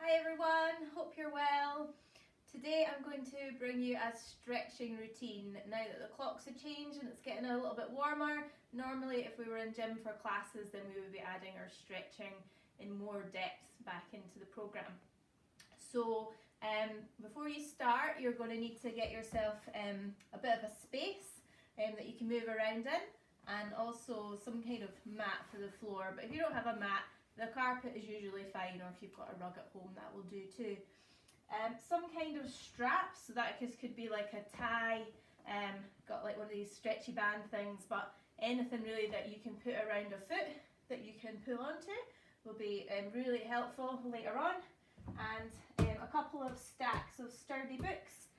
Hi everyone, hope you're well. Today I'm going to bring you a stretching routine now that the clocks have changed and it's getting a little bit warmer. Normally if we were in gym for classes then we would be adding our stretching in more depth back into the programme. So before you start you're going to need to get yourself a bit of a space that you can move around in, and also some kind of mat for the floor, but if you don't have a mat, the carpet is usually fine, or if you've got a rug at home that will do too. Some kind of strap, so that could be like a tie, got like one of these stretchy band things, but anything really that you can put around a foot that you can pull onto will be really helpful later on. And a couple of stacks of sturdy books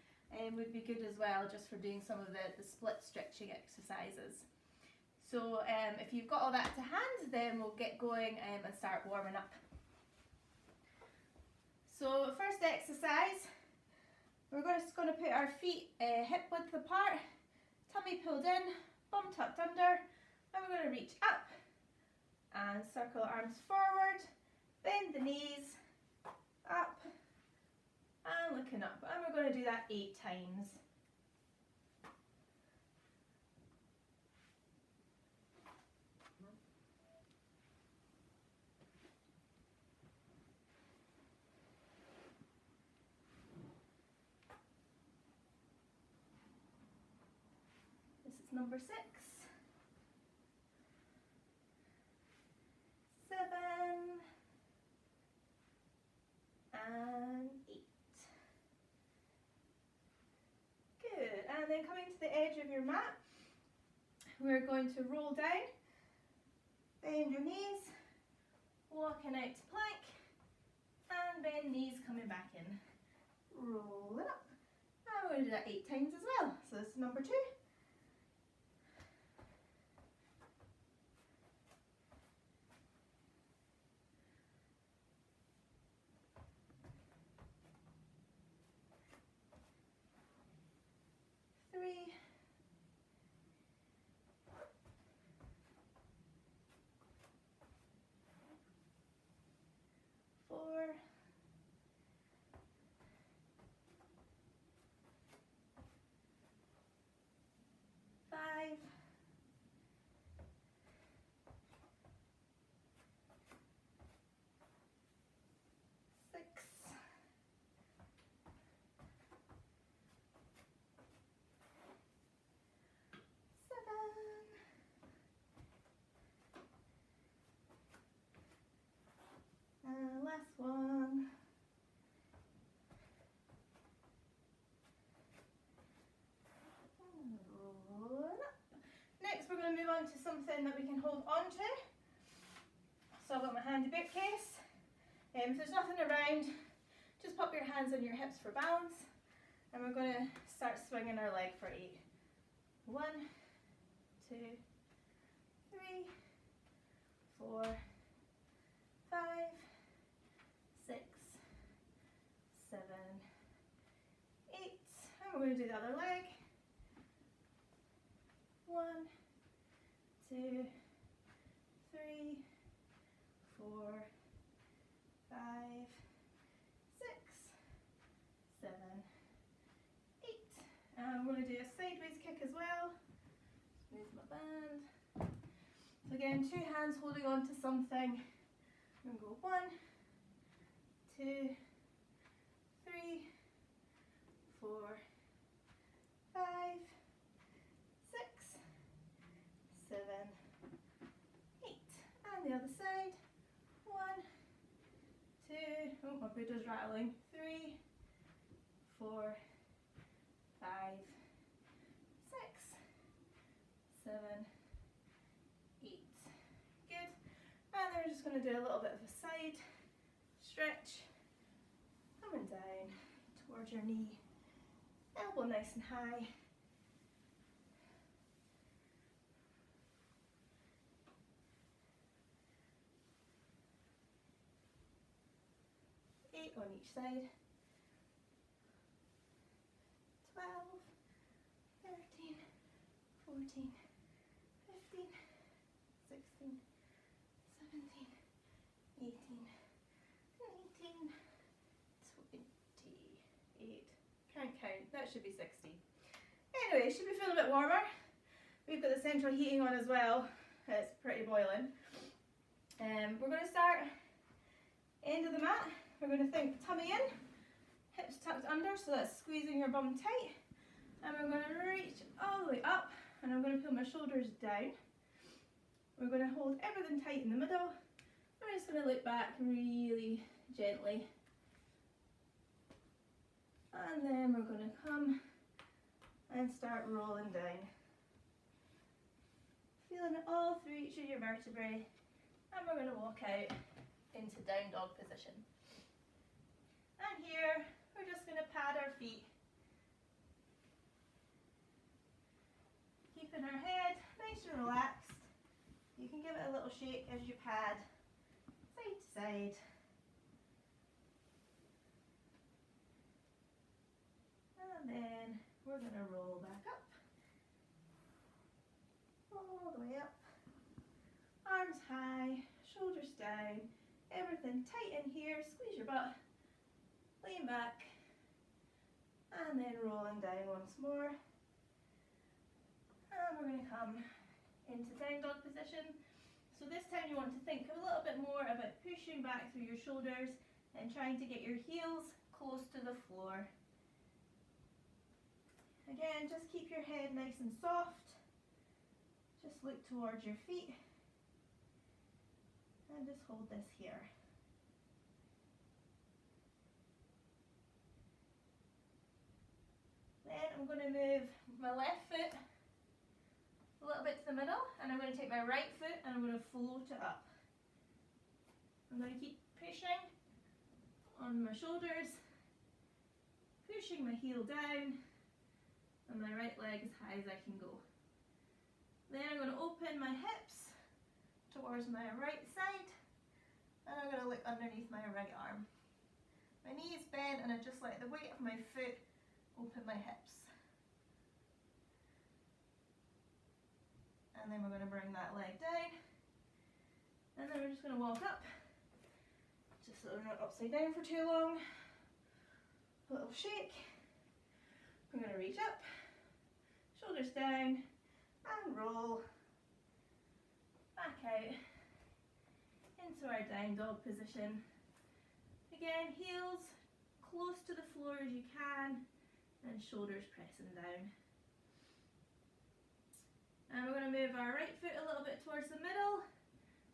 would be good as well, just for doing some of the split stretching exercises. So if you've got all that to hand, then we'll get going and start warming up. So first exercise, we're just going to put our feet hip width apart, tummy pulled in, bum tucked under, and we're going to reach up and circle arms forward, bend the knees, up and looking up, and we're going to do that 8 times. This is number 6, 7, and 8. Good, and then coming to the edge of your mat, we're going to roll down, bend your knees, walking out to plank, and bend knees coming back in. Roll it up. And we're going to do that 8 times as well. So this is number 2. Three, 4, 5, 6, 7, and last one. Roll it up. Next we're going to move on to something that we can hold on to. So I've got my handy bookcase. If there's nothing around, just pop your hands on your hips for balance, and we're going to start swinging our leg for 8. 1, 2, 3, 4, 5, 6, 7, 8, and we're going to do the other leg. 1, 2, 3, 4, 5, 6, 7, 8. And we're going to do a sideways kick as well. Just move my band. So again, 2 hands holding on to something. I'm going to go 1, 2, 3, 4, 5, 6, 7, 8. And the other side. 1, 2, oh my Buddha's rattling. 3, 4, 5, 6, 7, 8. Good. And then we're just going to do a little bit of a side stretch, coming down towards your knee, elbow nice and high. On each side. 12, 13, 14, 15, 16, 17, 18, 19, that should be 60. Anyway, should be feeling a bit warmer. We've got the central heating on as well. It's pretty boiling. We're going to start end of the mat. We're going to think tummy in, hips tucked under, so that's squeezing your bum tight. And we're going to reach all the way up, and I'm going to pull my shoulders down. We're going to hold everything tight in the middle. I'm just going to look back really gently. And then we're going to come and start rolling down. Feeling it all through each of your vertebrae. And we're going to walk out into down dog position. And here, we're just going to pad our feet. Keeping our head nice and relaxed. You can give it a little shake as you pad, side to side. And then we're going to roll back up. All the way up. Arms high, shoulders down, everything tight in here. Squeeze your butt, lean back, and then rolling down once more. And we're going to come into down dog position. So this time you want to think a little bit more about pushing back through your shoulders and trying to get your heels close to the floor. Again, just keep your head nice and soft. Just look towards your feet. And just hold this here. Then I'm going to move my left foot a little bit to the middle, and I'm going to take my right foot and I'm going to float it up. I'm going to keep pushing on my shoulders, pushing my heel down, and my right leg as high as I can go. Then I'm going to open my hips towards my right side, and I'm going to look underneath my right arm. My knee is bent, and I just let the weight of my foot open my hips. And then we're going to bring that leg down, and then we're just going to walk up, just so we're not upside down for too long. A little shake. We're going to reach up, shoulders down, and roll back out into our down dog position. Again, heels close to the floor as you can, and shoulders pressing down. And we're going to move our right foot a little bit towards the middle,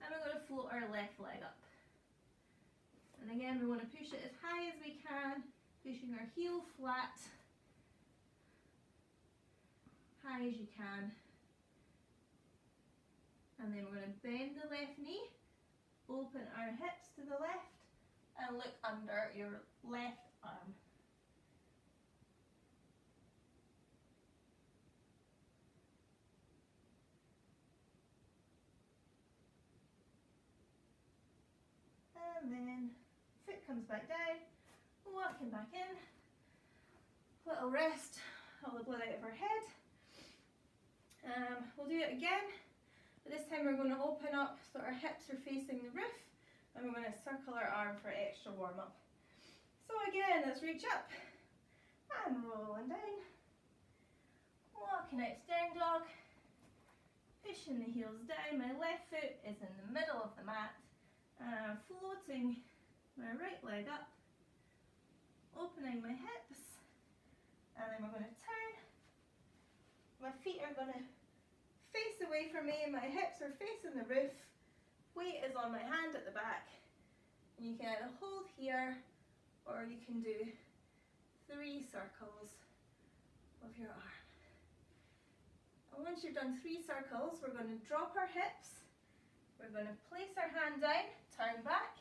and we're going to float our left leg up. And again, we want to push it as high as we can, pushing our heel flat, high as you can. And then we're going to bend the left knee, open our hips to the left, and look under your left arm. And then foot comes back down, walking back in, little rest, all the blood out of our head. We'll do it again, but this time we're going to open up so our hips are facing the roof, and we're going to circle our arm for extra warm up. So again, let's reach up and rolling down, walking out to down dog, pushing the heels down. My left foot is in the middle of the mat. And I'm floating my right leg up, opening my hips, and then we're going to turn. My feet are going to face away from me, my hips are facing the roof, weight is on my hand at the back. And you can either hold here, or you can do 3 circles of your arm. And once you've done 3 circles, we're going to drop our hips. We're going to place our hand down, turn back,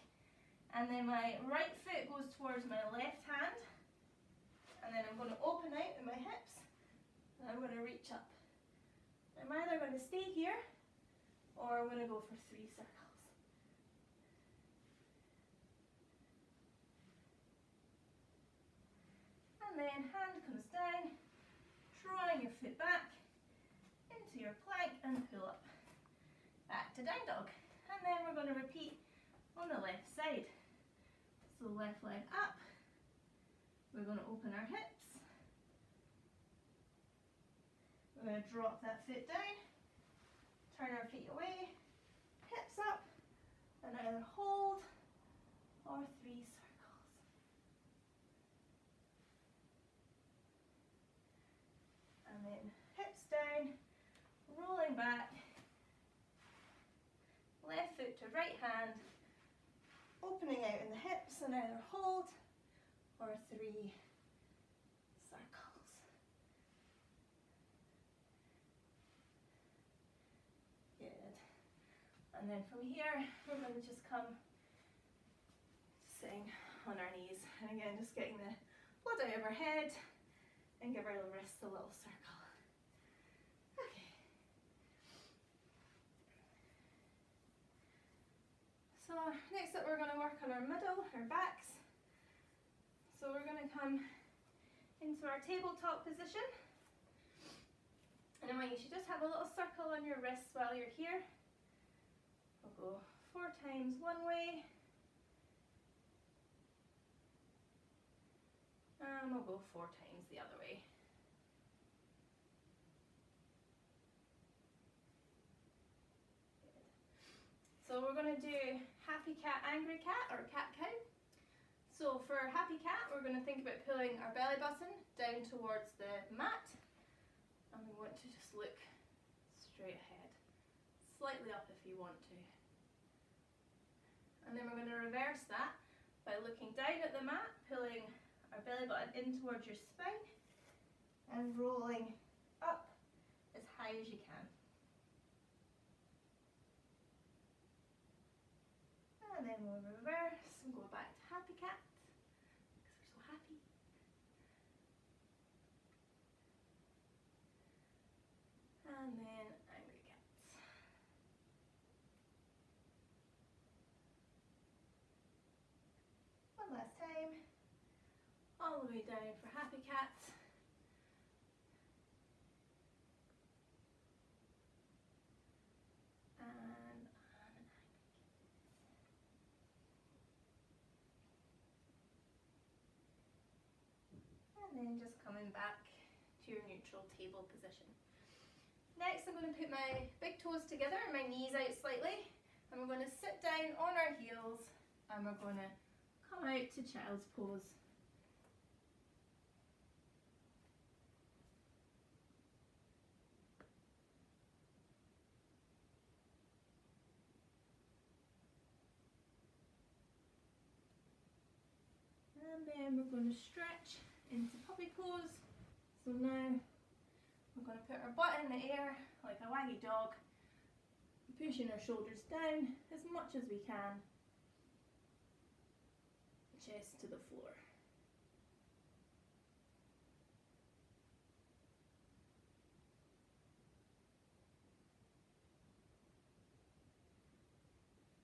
and then my right foot goes towards my left hand, and then I'm going to open out with my hips, and I'm going to reach up. I'm either going to stay here, or I'm going to go for 3 circles. And then hand comes down, drawing your foot back into your plank and pull up. Back to down dog. And then we're going to repeat on the left side. So left leg up. We're going to open our hips. We're going to drop that foot down, turn our feet away, hips up, and either hold or 3 circles. And then hips down, rolling back, left foot to right hand, opening out in the hips and either hold or 3 circles. Good. And then from here, we're going to just come sitting on our knees. And again, just getting the blood out of our head and give our wrists a little circle. Okay. So next up, we're going to work on our middle, our backs. So we're going to come into our tabletop position. And I want you to just have a little circle on your wrists while you're here. We'll go 4 times one way. And we'll go 4 times the other way. Good. So we're going to do happy cat, angry cat, or cat cow. So for happy cat, we're going to think about pulling our belly button down towards the mat. And we want to just look straight ahead. Slightly up if you want to. And then we're going to reverse that by looking down at the mat, pulling our belly button in towards your spine and rolling up as high as you can. And then we'll reverse and go back to happy cat because we're so happy. And then angry cat. One last time. All the way down for happy cat. And then just coming back to your neutral table position. Next, I'm going to put my big toes together and my knees out slightly. And we're going to sit down on our heels and we're going to come out to child's pose. And then we're going to stretch into puppy pose. So now we're going to put our butt in the air like a waggy dog, pushing our shoulders down as much as we can, chest to the floor.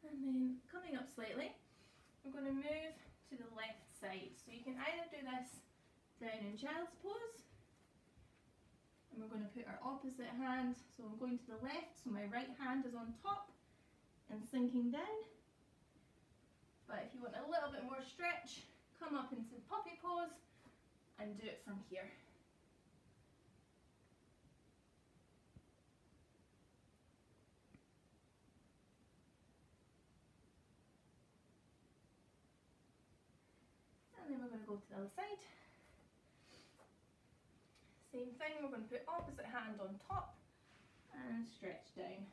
And then coming up slightly, we're going to move to the left side. So you can either do this down in child's pose, and we're going to put our opposite hand, so I'm going to the left, so my right hand is on top and sinking down. But if you want a little bit more stretch, come up into puppy pose and do it from here. And then we're going to go to the other side. Same thing, we're going to put opposite hand on top and stretch down.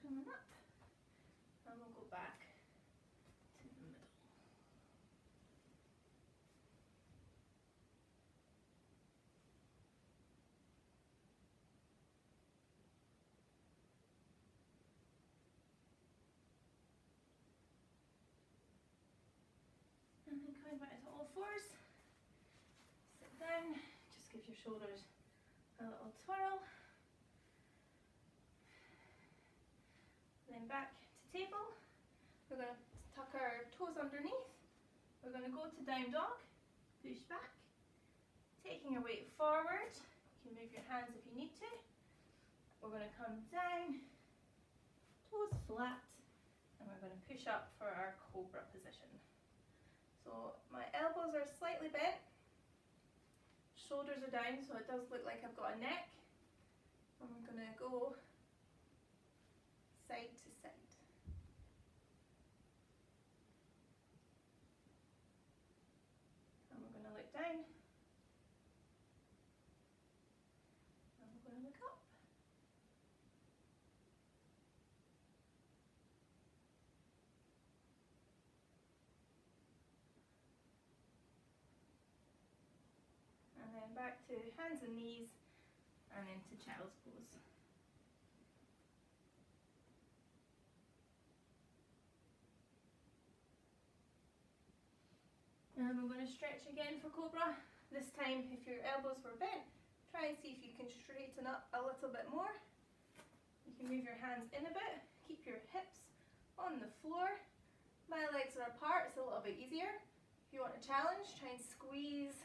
Coming up, and we'll go back to the middle. And then coming back to all fours, sit down, just give your shoulders a little twirl. Then back to table. We're going to tuck our toes underneath. We're going to go to down dog, push back, taking your weight forward. You can move your hands if you need to. we're going to come down, toes flat, and we're going to push up for our cobra position. So my elbows are slightly bent, shoulders are down, so it does look like I've got a neck, and we're going to go side to side. And we're going to look down, and we're going to look up. And then back to hands and knees, and into child's pose. And we're going to stretch again for cobra. This time, if your elbows were bent, try and see if you can straighten up a little bit more. You can move your hands in a bit, keep your hips on the floor. My legs are apart, it's a little bit easier. If you want a challenge, try and squeeze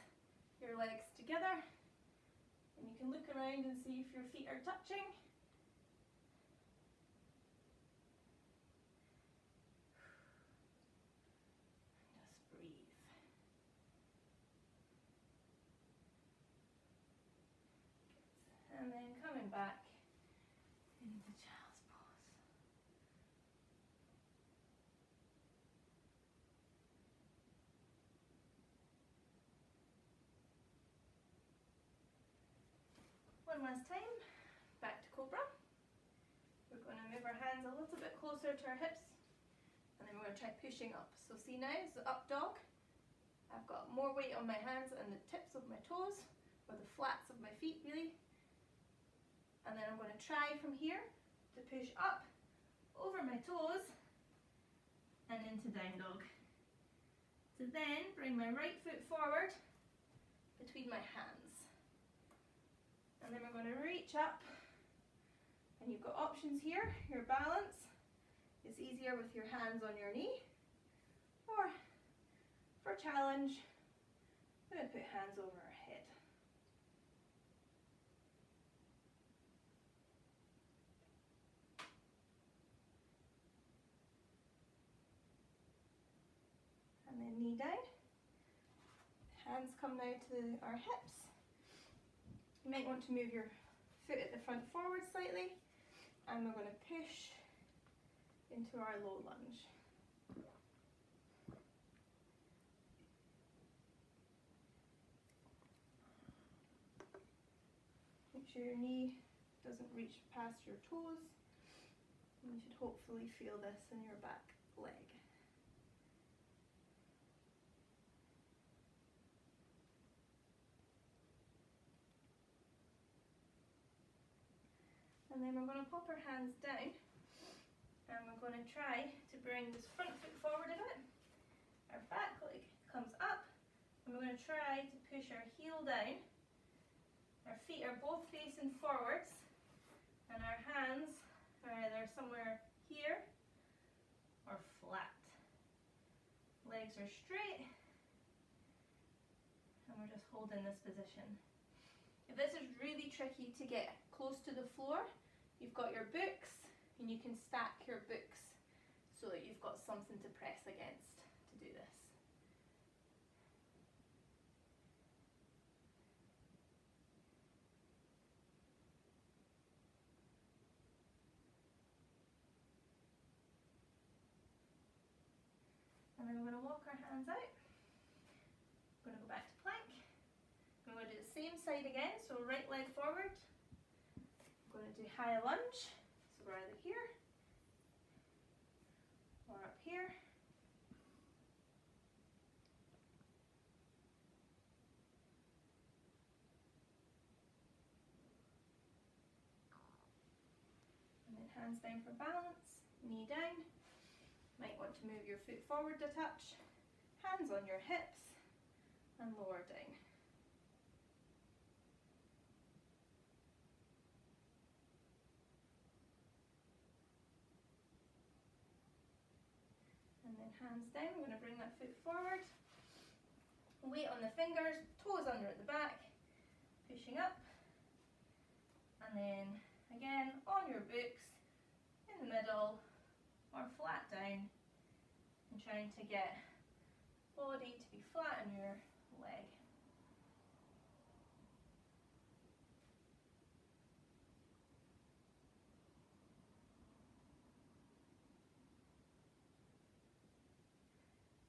your legs together. And you can look around and see if your feet are touching. Just breathe. And then coming back into child's pose. One last time, back to cobra. We're going to move our hands a little bit closer to our hips, and then we're going to try pushing up. So see now, it's the up dog. I've got more weight on my hands and the tips of my toes, or the flats of my feet really. And then I'm going to try from here to push up over my toes and into down dog. To then bring my right foot forward between my hands. And then we're going to reach up, and you've got options here. Your balance is easier with your hands on your knee, or for challenge, we're going to put hands over our head. And then knee down. Hands come now to our hips. You might want to move your foot at the front forward slightly, and we're going to push into our low lunge. Make sure your knee doesn't reach past your toes. You should hopefully feel this in your back leg. And then we're going to pop our hands down, and we're going to try to bring this front foot forward a bit. Our back leg comes up, and we're going to try to push our heel down. Our feet are both facing forwards, and our hands are either somewhere here or flat. Legs are straight, and we're just holding this position. If this is really tricky to get close to the floor, you've got your books, and you can stack your books so that you've got something to press against to do this. And then we're going to walk our hands out. We're going to go back to plank. We're going to do the same side again, so right leg forward. We're going to do high lunge, so we're either here or up here. And then hands down for balance, knee down. Might want to move your foot forward a touch, hands on your hips, and lower down. And then hands down, we're going to bring that foot forward. Weight on the fingers, toes under at the back, pushing up. And then Again, on your books, in the middle, or flat down, and trying to get body to be flat on your leg.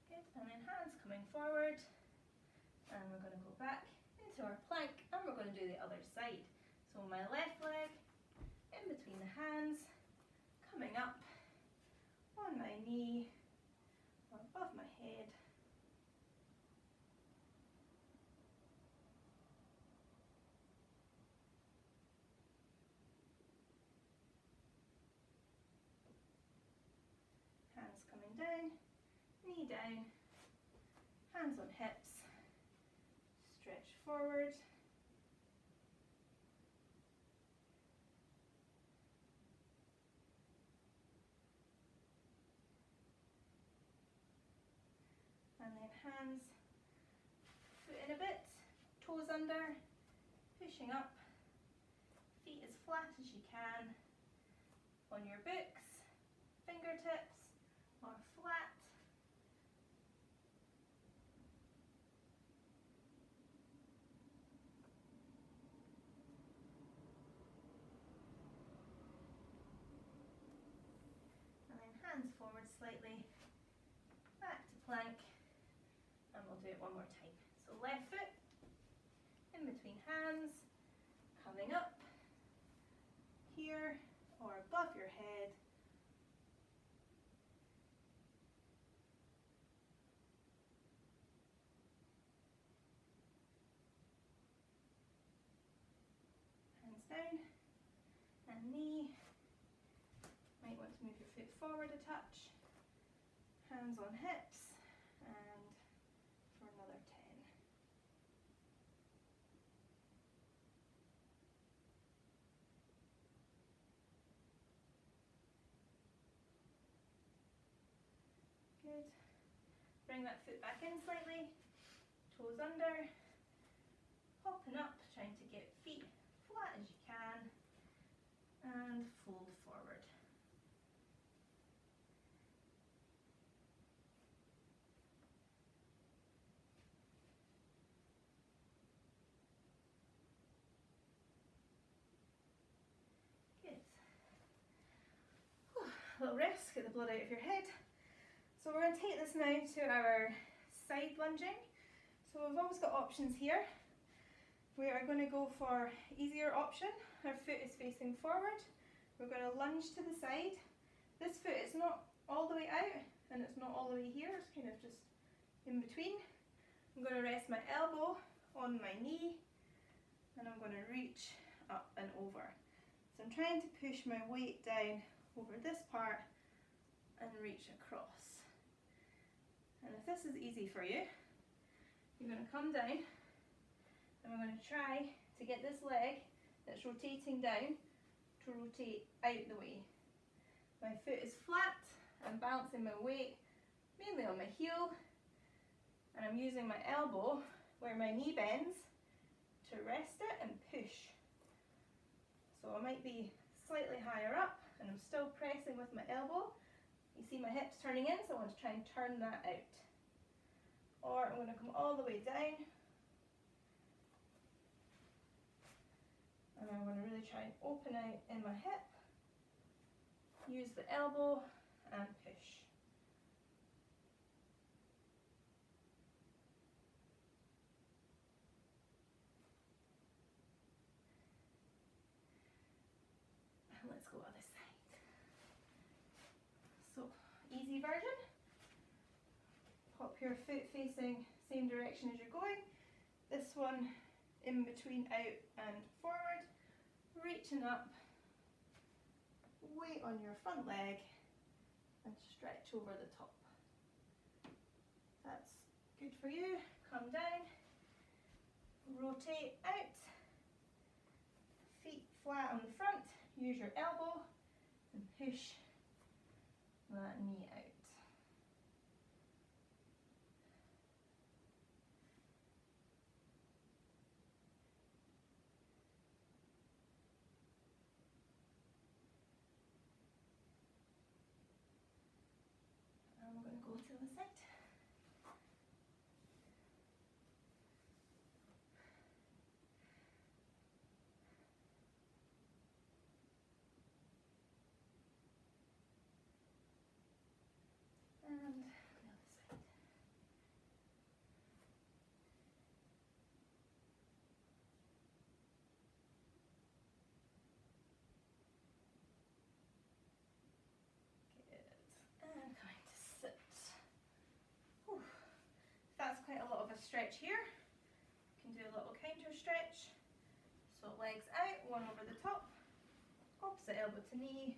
Good, and then hands coming forward, and we're going to go back into our plank, and we're going to do the other side. So my left leg in between the hands, coming up on my knee or above my head. Hands coming down, knee down, hands on hips, stretch forward. And then hands, foot in a bit, toes under, pushing up, feet as flat as you can, on your books, fingertips are flat. And then hands forward slightly, back to plank, and we'll do it one more time. So left foot in between hands, coming up here or above your head. Hands down, and knee. Might want to move your foot forward a touch. Hands on hips, and for another 10. Good. Bring that foot back in slightly, toes under, hopping up, trying to get feet flat as you can, and fold forward. Good. A little rest, get the blood out of your head. So we're going to take this now to our side lunging. So we've always got options here. We are going to go for easier option. Our foot is facing forward. We're going to lunge to the side. This foot is not all the way out and it's not all the way here. It's kind of just in between. I'm going to rest my elbow on my knee and I'm going to reach up and over. So I'm trying to push my weight down over this part and reach across. And if this is easy for you, you're going to come down and we're going to try to get this leg that's rotating down to rotate out the way. My foot is flat, I'm balancing my weight mainly on my heel, and I'm using my elbow where my knee bends to rest it and push. So I might be slightly higher up and I'm still pressing with my elbow. You see my hips turning in, so I want to try and turn that out. Or I'm going to come all the way down and I'm going to really try and open out in my hip, use the elbow and push. And let's go other side. So, easy version. Pop your foot facing same direction as you're going. This one in between out and forward, reaching up, weight on your front leg and stretch over the top. That's good for you. Come down, rotate out, feet flat on the front, use your elbow and push that knee out. stretch here. You can do a little counter stretch. So legs out, one over the top, opposite elbow to knee,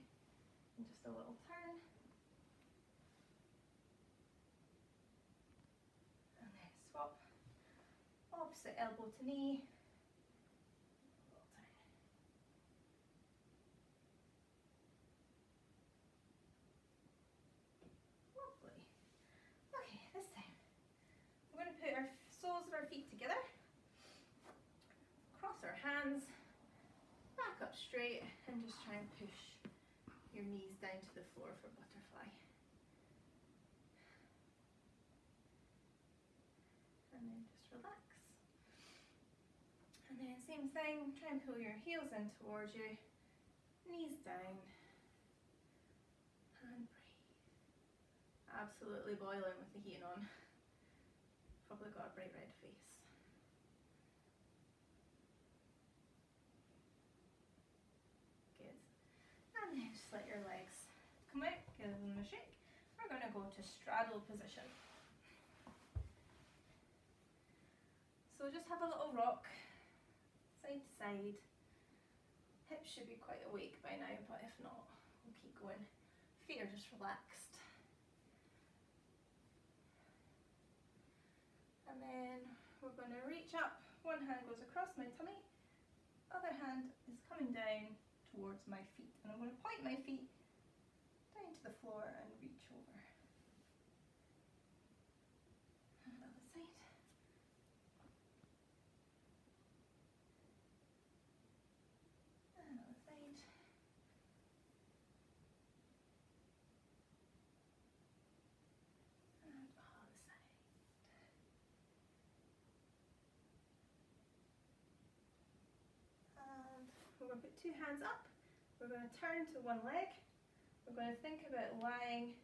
and just a little turn. And then swap, opposite elbow to knee, little turn. Lovely. Okay, this time we're going to put our soles of our feet together, cross our hands, back up straight, and just try and push your knees down to the floor for butterfly. And then just relax. And then same thing, try and pull your heels in towards you, knees down, and breathe. Absolutely boiling with the heating on. Probably got a bright red face. Good. And then just let your legs come out, give them a shake. We're going to go to straddle position. So just have a little rock, side to side. Hips should be quite awake by now, but if not, we'll keep going. Feet are just relaxed. And then we're going to reach up. One hand goes across my tummy, other hand is coming down towards my feet. And I'm going to point my feet down to the floor and reach over. And other side. And other side. And other side. And we're going to put two hands up. We're going to turn to one leg. We're going to think about lying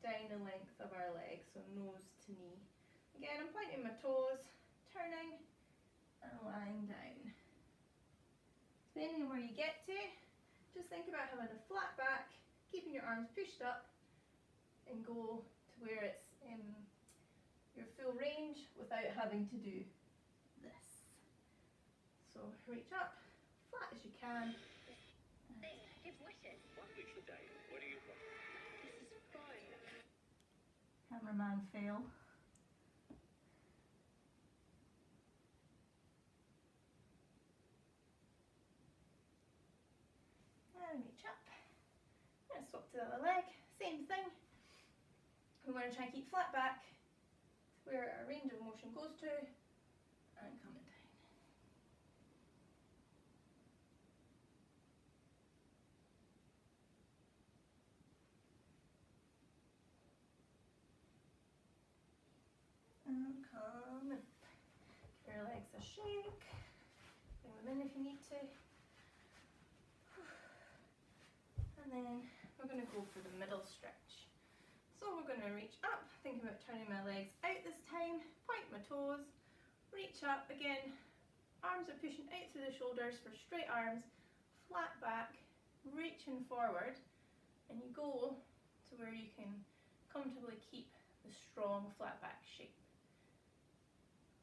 down the length of our leg, so nose to knee. Again, I'm pointing my toes, turning and lying down. Depending on where you get to, just think about having a flat back, keeping your arms pushed up, and go to where it's in your full range without having to do this. So reach up, flat as you can. Cameraman fail. And reach up. I'm going to swap to the other leg. Same thing. We're going to try and keep flat back to where our range of motion goes to, and coming down. And come in. Give your legs a shake. Bring them in if you need to. And then we're going to go for the middle stretch. So we're going to reach up, thinking about turning my legs out this time, point my toes, reach up again, arms are pushing out through the shoulders for straight arms, flat back, reaching forward, and you go to where you can comfortably keep the strong flat back shape.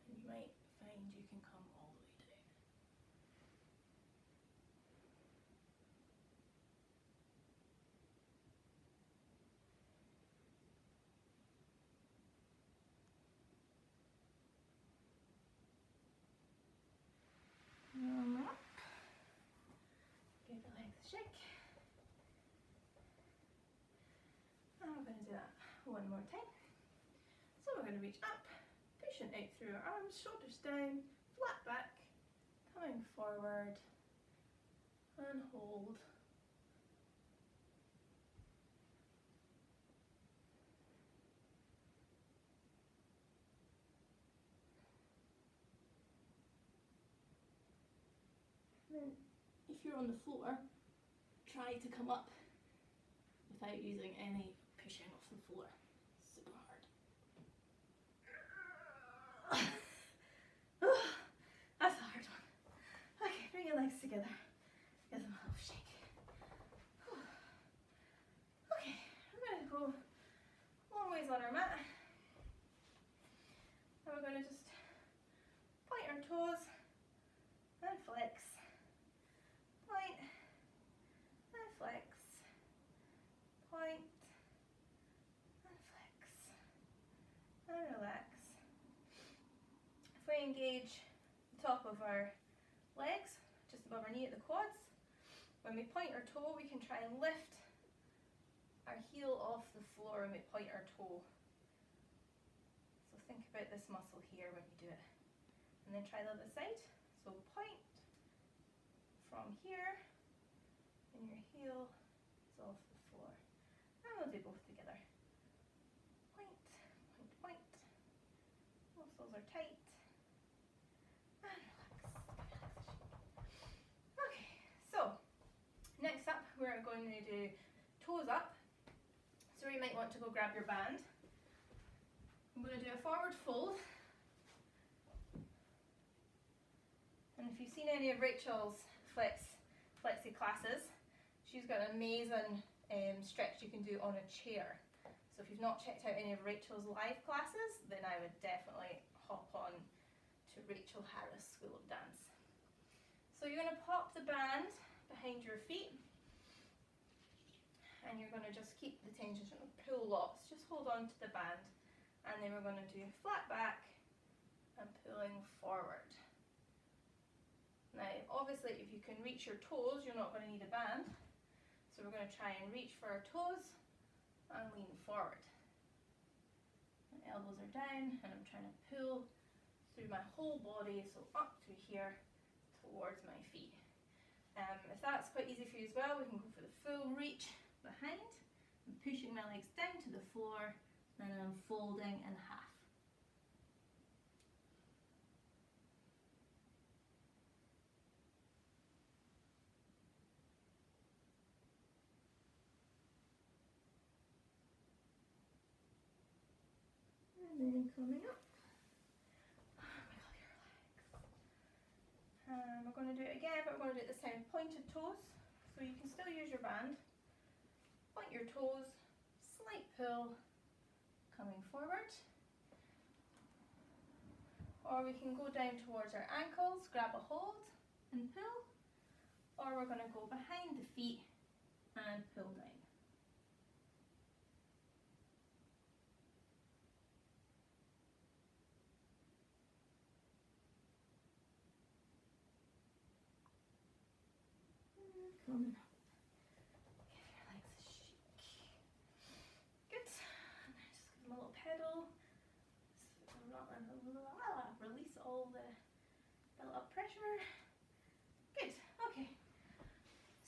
And you might find you can come all the way down. Up. Give the legs a shake. And we're going to do that one more time. So we're going to reach up, pushing out through our arms, shoulders down, flat back, coming forward, and hold. And then if you're on the floor, try to come up without using any pushing off the floor. Super hard. That's a hard one. Okay, bring your legs together. Give them a little shake. Okay, we're going to go long ways on our mat. And we're going to just toes and flex, point and flex, point and flex and relax. If we engage the top of our legs, just above our knee at the quads, when we point our toe, we can try and lift our heel off the floor when we point our toe. So think about this muscle here when you do it. And then try the other side. So point from here, and your heel is off the floor. And we'll do both together. Point, point, point. Muscles are tight. And relax. Okay, so next up we're going to do toes up. So you might want to go grab your band. I'm going to do a forward fold. And if you've seen any of Rachel's flexi classes, she's got an amazing stretch you can do on a chair. So if you've not checked out any of Rachel's live classes, then I would definitely hop on to Rachel Harris School of Dance. So you're going to pop the band behind your feet, and you're going to just keep the tension, pull lots, just hold on to the band, and then we're going to do flat back and pulling forward. Now obviously if you can reach your toes, you're not going to need a band, so we're going to try and reach for our toes and lean forward. My elbows are down and I'm trying to pull through my whole body, so up to here towards my feet. If that's quite easy for you as well, we can go for the full reach behind. I'm pushing my legs down to the floor and then I'm folding in half. And then coming up. We're going to do it again, but we're going to do it this time pointed toes. So you can still use your band. Point your toes, slight pull, coming forward. Or we can go down towards our ankles, grab a hold and pull. Or we're going to go behind the feet and pull down. Coming up. Give your legs a shake. Good. Just give them a little pedal. Release all the built up pressure. Good. Okay.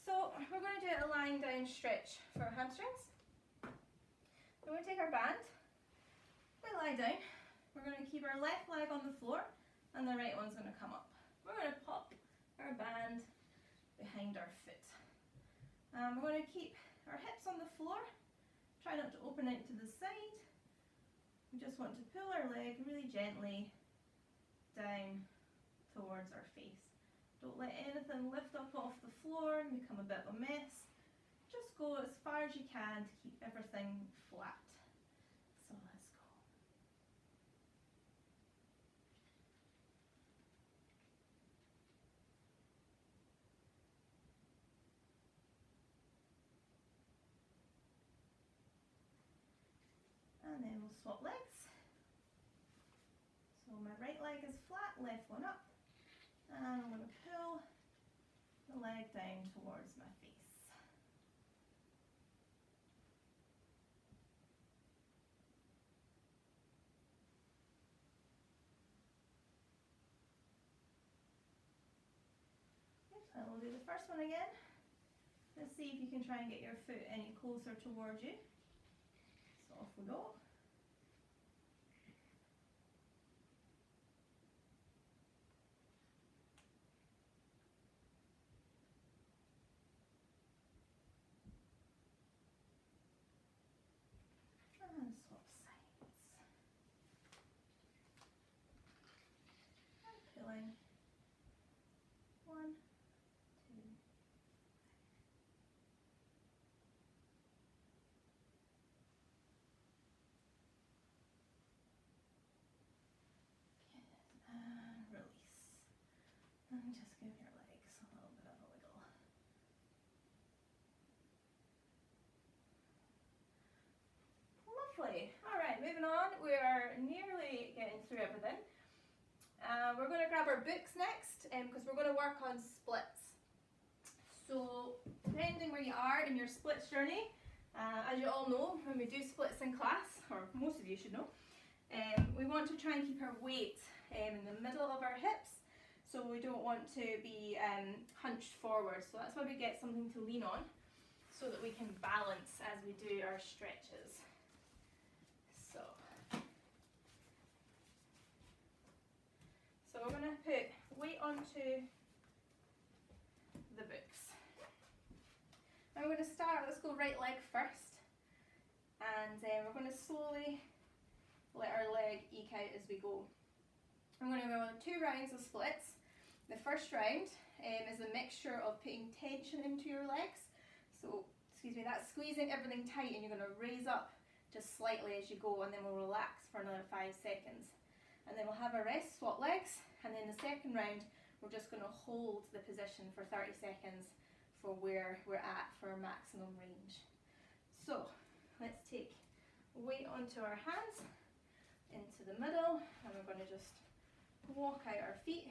So we're going to do a lying down stretch for our hamstrings. We're going to take our band. We lie down. We're going to keep our left leg on the floor and the right one's going to come up. We're going to pop our band behind our foot. We're going to keep our hips on the floor. Try not to open out to the side. We just want to pull our leg really gently down towards our face. Don't let anything lift up off the floor and become a bit of a mess. Just go as far as you can to keep everything flat. So let's go. And then we'll swap legs. So my right leg is flat, left one up. And I'm going to pull the leg down towards my face. Good. And we'll do the first one again. Let's see if you can try and get your foot any closer towards you. So off we go. And swap sides. And pulling. 1, 2. and just give your legs a little bit of a wiggle. Lovely. Alright, moving on. We are nearly getting through everything. We're going to grab our books next because we're going to work on splits. So, depending where you are in your splits journey, as you all know, when we do splits in class, or most of you should know, we want to try and keep our weight in the middle of our hips, so we don't want to be hunched forward. So that's why we get something to lean on, so that we can balance as we do our stretches. So we're going to put weight onto the books. Now we're going to start, let's go right leg first, and we're going to slowly let our leg eke out as we go. I'm going to go on 2 rounds of splits. The first round is a mixture of putting tension into your legs. So, that's squeezing everything tight, and you're going to raise up just slightly as you go, and then we'll relax for another 5 seconds. And then we'll have a rest, swap legs, and then the second round we're just going to hold the position for 30 seconds for where we're at for maximum range. So let's take weight onto our hands, into the middle, and we're going to just walk out our feet.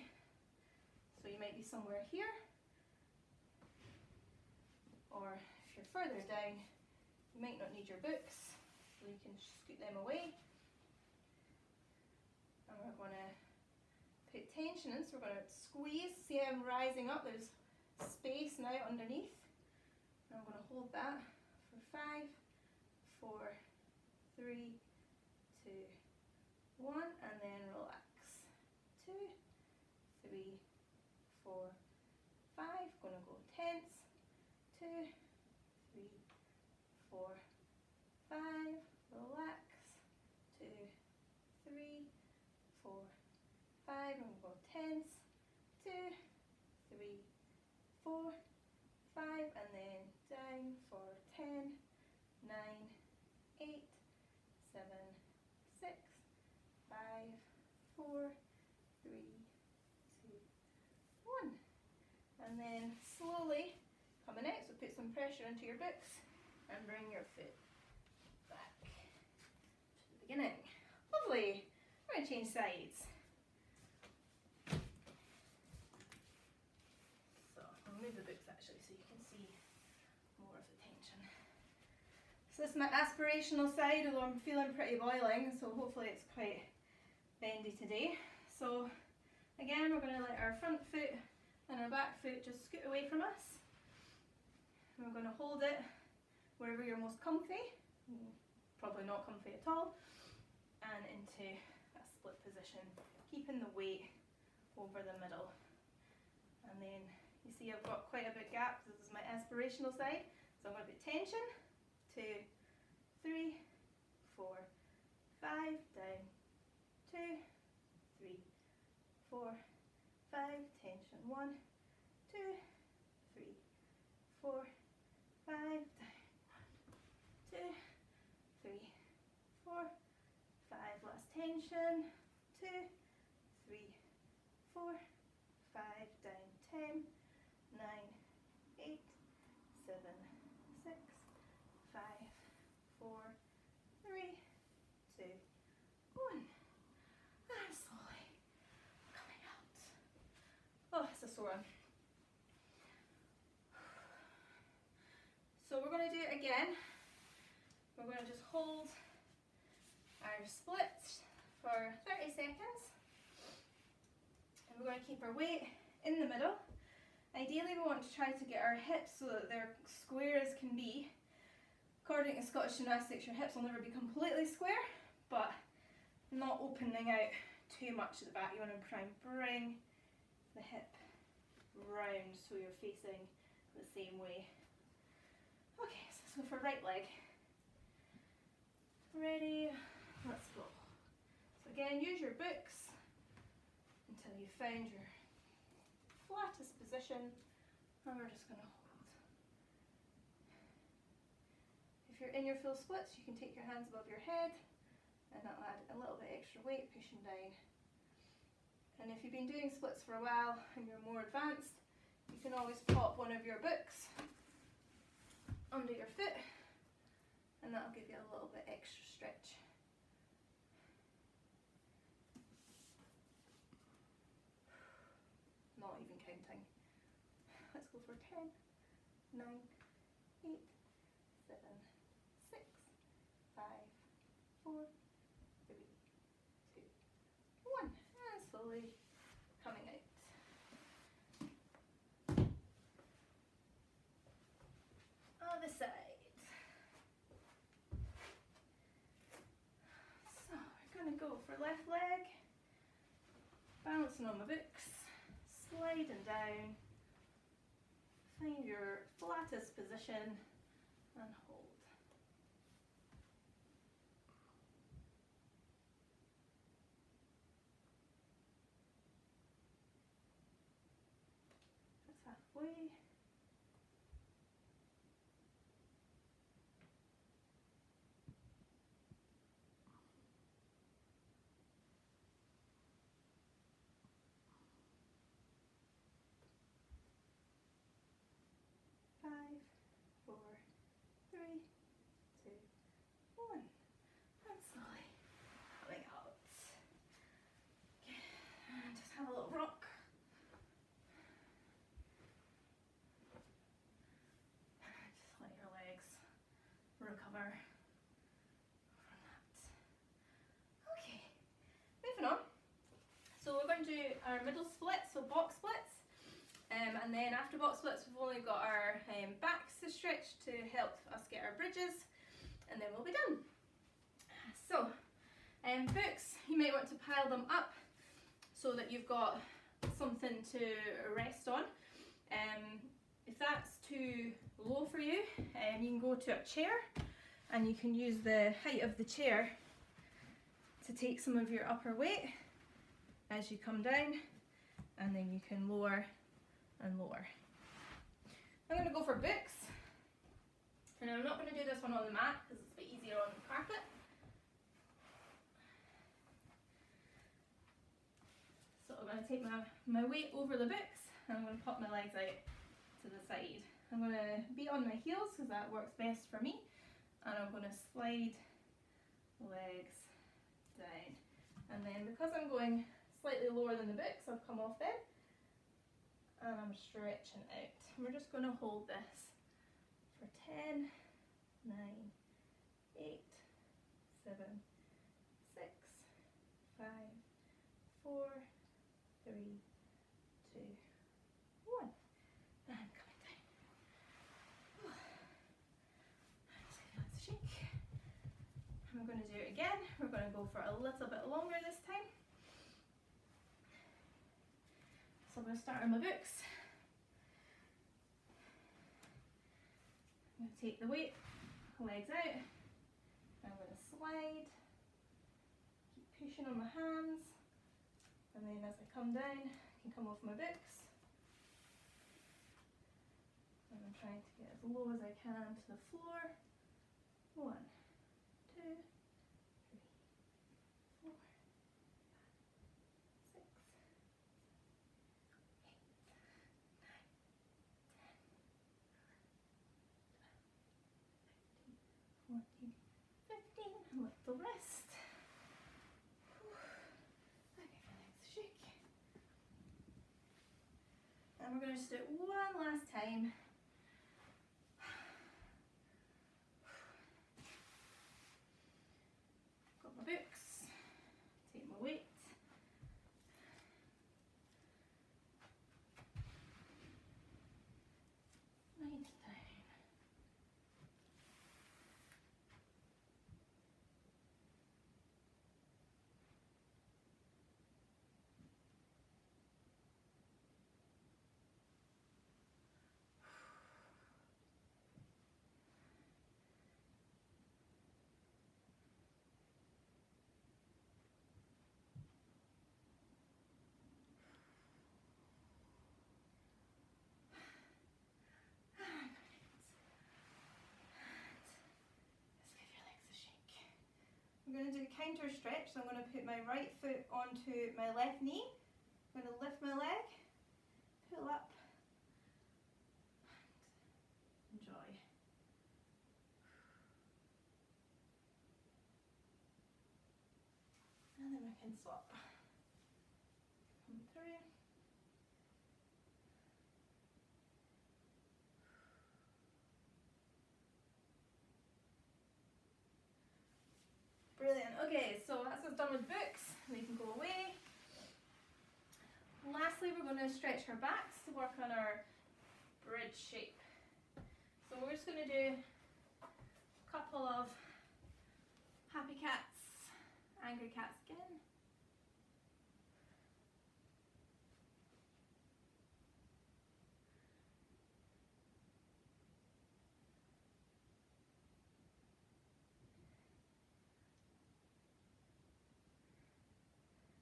So you might be somewhere here, or if you're further down, you might not need your books, so you can scoot them away. And we're going to put tension in, so we're going to squeeze. See how I'm rising up? There's space now underneath. And I'm going to hold that for 5, 4, 3, 2, 1, and then relax. 2, 3, 4, 5. Going to go tense. 2, 3, 4, 5. Relax. 2, 3, 4, 5, and we'll go tense, 2, 3, 4, 5, and then down for 10, 9, 8, 7, 6, 5, 4, 3, 2, 1. And then slowly coming out, so put some pressure into your books and bring your foot back to the beginning. Lovely. We're going to change sides. So I'll move the books actually so you can see more of the tension. So this is my aspirational side, although I'm feeling pretty boiling, so hopefully it's quite bendy today. So again, we're going to let our front foot and our back foot just scoot away from us. And we're going to hold it wherever you're most comfy, probably not comfy at all, and into split position, keeping the weight over the middle. And then you see I've got quite a big gap. This is my aspirational side, so I'm going to put tension. 2, 3, 4, 5, down. 2, 3, 4, 5, tension. 1, 2, 3, 4, 5, down. 1, 2, 3, 4, 5, last tension, 2, 3, 4, 5, down, 10, 9, 8, 7, 6, 5, 4, 3, 2, 1. And slowly coming out. Oh, it's a sore one. So we're going to do it again. We're going to just hold our splits for 30 seconds, and we're going to keep our weight in the middle. Ideally we want to try to get our hips so that they're square as can be. According to Scottish gymnastics, your hips will never be completely square, but not opening out too much at the back. You want to try and bring the hip round so you're facing the same way. Okay, so let's go for right leg. Ready? Let's go. So again, use your books until you found your flattest position, and we're just going to hold. If you're in your full splits, you can take your hands above your head, and that'll add a little bit extra weight, pushing down And if you've been doing splits for a while and you're more advanced, you can always pop one of your books under your foot and that'll give you a little bit extra stretch. Not even counting. Let's go for 10, 9, 8, 7, 6, 5, 4, 3, 2, 1. And slowly coming out. Other side. So we're going to go for left leg. Balancing on my books. Sliding down. Find your flattest position and hold. That's halfway. Five, 4, 3, 2, 1. And slowly coming out. Okay, and just have a little rock. Just let your legs recover from that. Okay, moving on. So we're going to do our middle splits, so box splits. And then after box splits, we've only got our backs to stretch to help us get our bridges, and then we'll be done. So, books, you might want to pile them up so that you've got something to rest on. If that's too low for you, you can go to a chair and you can use the height of the chair to take some of your upper weight as you come down, and then you can lower and lower. I'm going to go for books, and I'm not going to do this one on the mat because it's a bit easier on the carpet. So I'm going to take my weight over the books and I'm going to pop my legs out to the side. I'm going to be on my heels because that works best for me, and I'm going to slide legs down, and then because I'm going slightly lower than the books, I've come off them and I'm stretching out. We're just going to hold this for 10, 9, 8, 7, 6, 5, 4, 3, 2, 1. And coming down. Just give it a shake. And we're going to do it again. We're going to go for a little bit longer this time. So I'm going to start on my books. I'm going to take the weight, legs out. I'm going to slide, keep pushing on my hands, and then as I come down, I can come off my books. And I'm trying to get as low as I can to the floor. 1, 2, 3, 4, 5, 6, 14, 15, and let the rest. I give my legs a shake. And we're going to just do it one last time. Got my books, take my weight. Right down. I'm going to do a counter stretch, so I'm going to put my right foot onto my left knee I'm going to lift my leg, pull up, enjoy. And then we can swap. Come through. Brilliant. Okay, so that's us done with books. They can go away. Lastly, we're going to stretch our backs to work on our bridge shape. So we're just going to do a couple of happy cats, angry cats again.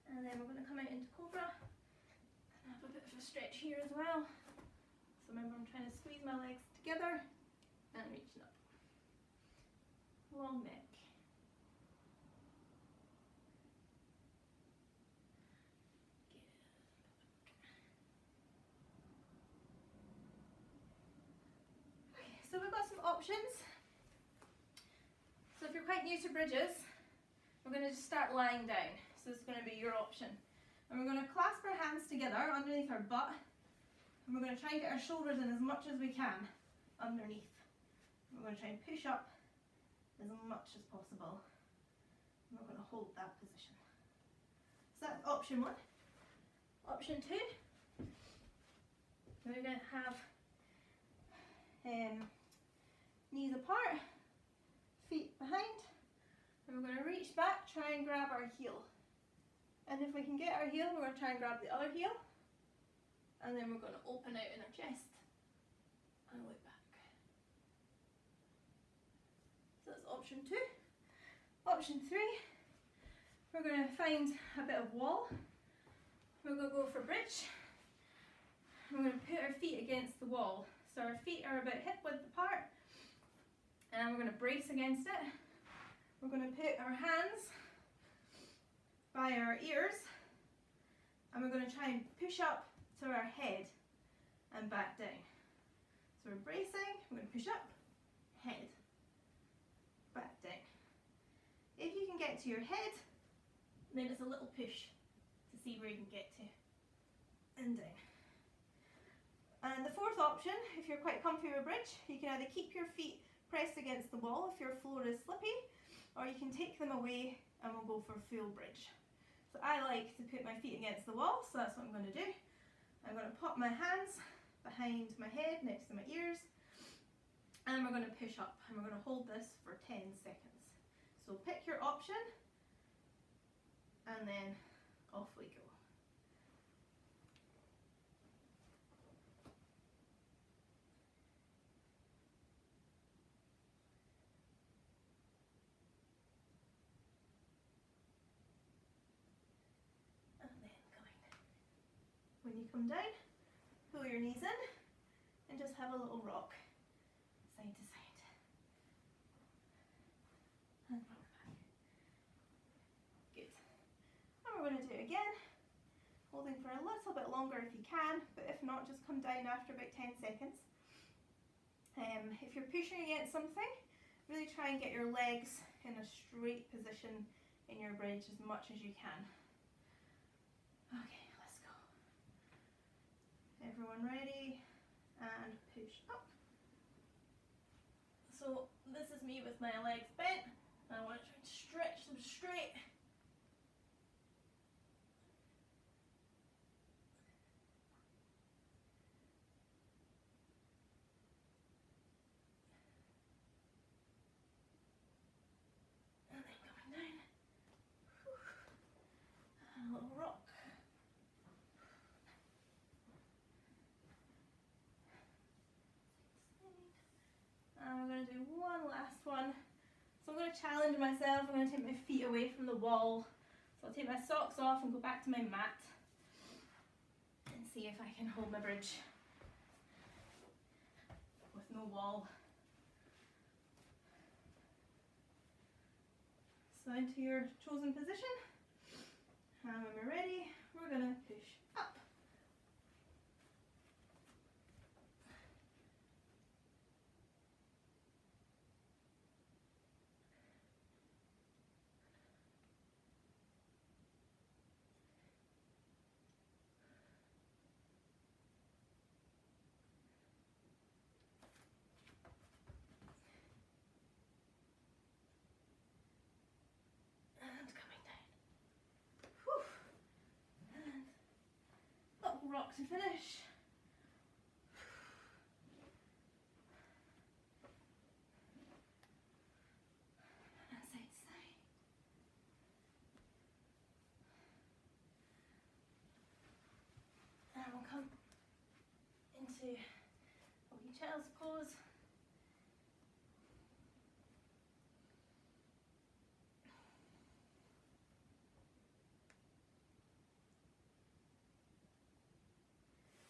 And then we're going to come out into cobra. I have a bit of a stretch here as well. So remember, I'm trying to squeeze my legs together and reaching up. Long neck. Okay, so we've got some options. So if you're quite new to bridges, we're going to just start lying down. So this is going to be your option. And we're going to clasp our hands together underneath our butt. And we're going to try and get our shoulders in as much as we can underneath. We're going to try and push up as much as possible. And we're going to hold that position. So that's option 1. Option 2, we're going to have knees apart, feet behind. And we're going to reach back, try and grab our heel. And if we can get our heel, we're going to try and grab the other heel. And then we're going to open out in our chest and look back. So that's option 2. Option 3, we're going to find a bit of wall. We're going to go for bridge. We're going to put our feet against the wall. So our feet are about hip width apart. And we're going to brace against it. We're going to put our hands by our ears, and we're going to try and push up to our head and back down. So we're bracing, we're going to push up, head, back down. If you can get to your head, then it's a little push to see where you can get to, and down. And the fourth option, if you're quite comfy with bridge, you can either keep your feet pressed against the wall if your floor is slippy, or you can take them away and we'll go for full bridge. So I like to put my feet against the wall, so that's what I'm going to do. I'm going to pop my hands behind my head next to my ears, and we're going to push up, and we're going to hold this for 10 seconds. So pick your option, and then off we go. When you come down, pull your knees in and just have a little rock side to side. And rock back. Good. And we're going to do it again, holding for a little bit longer if you can, but if not, just come down after about 10 seconds. If you're pushing against something, really try and get your legs in a straight position in your bridge as much as you can. Okay. Everyone ready? And push up. So this is me with my legs bent. I want to try and stretch them straight. And then coming down. And a little rock. And we're going to do one last one. So I'm going to challenge myself. I'm going to take my feet away from the wall. So I'll take my socks off and go back to my mat and see if I can hold my bridge with no wall. So into your chosen position. And when we're ready, we're going to push up. to finish. And side to side. And we'll come into a wee child's pose.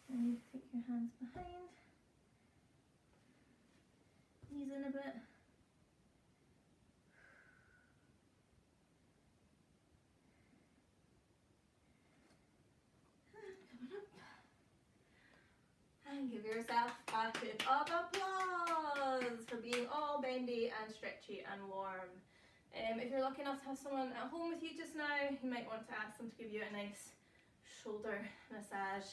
And you take your hands behind, knees in a bit. And give yourself a bucket of applause for being all bendy and stretchy and warm. If you're lucky enough to have someone at home with you just now, you might want to ask them to give you a nice shoulder massage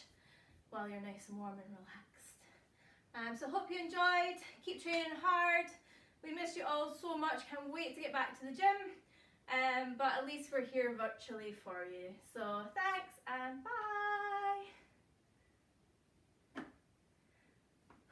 while you're nice and warm and relaxed. So hope you enjoyed. Keep training hard. We missed you all so much. Can't wait to get back to the gym. But at least we're here virtually for you. So thanks and bye.